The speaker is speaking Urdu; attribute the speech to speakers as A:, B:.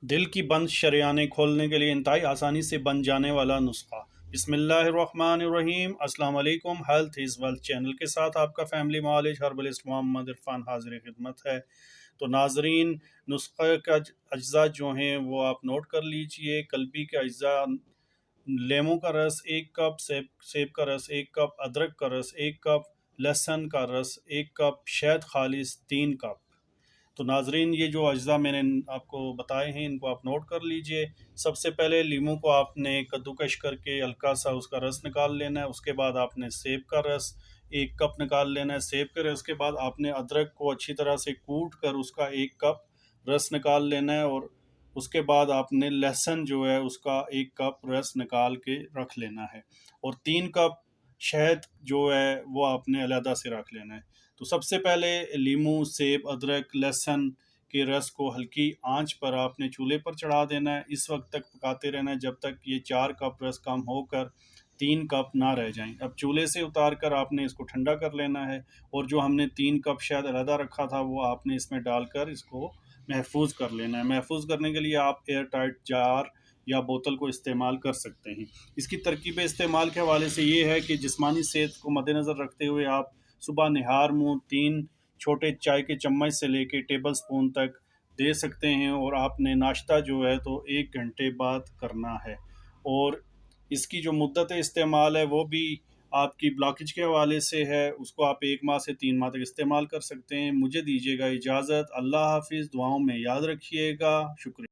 A: دل کی بند شریانیں کھولنے کے لیے انتہائی آسانی سے بن جانے والا نسخہ۔ بسم اللہ الرحمن الرحیم۔ السلام علیکم، ہیلتھ از ویلتھ چینل کے ساتھ آپ کا فیملی معالج ہربلسٹ محمد عرفان حاضر خدمت ہے۔ تو ناظرین، نسخے کا اجزاء جو ہیں وہ آپ نوٹ کر لیجئے۔ قلبی کے اجزاء: لیموں کا رس 1 کپ، سیب کا رس 1 کپ، ادرک کا رس 1 کپ، لہسن کا رس 1 کپ، شہد خالص 3 کپ۔ تو ناظرین، یہ جو اجزاء میں نے آپ کو بتائے ہیں ان کو آپ نوٹ کر لیجئے۔ سب سے پہلے لیموں کو آپ نے کدوکش کر کے ہلکا سا اس کا رس نکال لینا ہے۔ اس کے بعد آپ نے سیب کا رس 1 کپ نکال لینا ہے۔ سیب کے رس کے بعد آپ نے ادرک کو اچھی طرح سے کوٹ کر اس کا 1 کپ رس نکال لینا ہے، اور اس کے بعد آپ نے لہسن جو ہے اس کا 1 کپ رس نکال کے رکھ لینا ہے، اور 3 کپ شہد جو ہے وہ آپ نے علیحدہ سے رکھ لینا ہے۔ تو سب سے پہلے لیموں، سیب، ادرک، لہسن کے رس کو ہلکی آنچ پر آپ نے چولہے پر چڑھا دینا ہے۔ اس وقت تک پکاتے رہنا ہے جب تک یہ 4 کپ رس کم ہو کر 3 کپ نہ رہ جائیں۔ اب چولہے سے اتار کر آپ نے اس کو ٹھنڈا کر لینا ہے، اور جو ہم نے 3 کپ شہد علیحدہ رکھا تھا وہ آپ نے اس میں ڈال کر اس کو محفوظ کر لینا ہے۔ محفوظ کرنے کے لیے آپ ایئر ٹائٹ جار یا بوتل کو استعمال کر سکتے ہیں۔ اس کی ترکیب استعمال کے حوالے سے یہ ہے کہ جسمانی صحت کو مد نظر رکھتے ہوئے آپ صبح نہار منہ 3 چھوٹے چائے کے چمچ سے لے کے ٹیبل سپون تک دے سکتے ہیں، اور آپ نے ناشتہ جو ہے تو 1 گھنٹے بعد کرنا ہے۔ اور اس کی جو مدت استعمال ہے وہ بھی آپ کی بلاکج کے حوالے سے ہے، اس کو آپ 1 ماہ سے 3 ماہ تک استعمال کر سکتے ہیں۔ مجھے دیجیے گا اجازت، اللہ حافظ، دعاؤں میں یاد رکھیے گا، شکریہ۔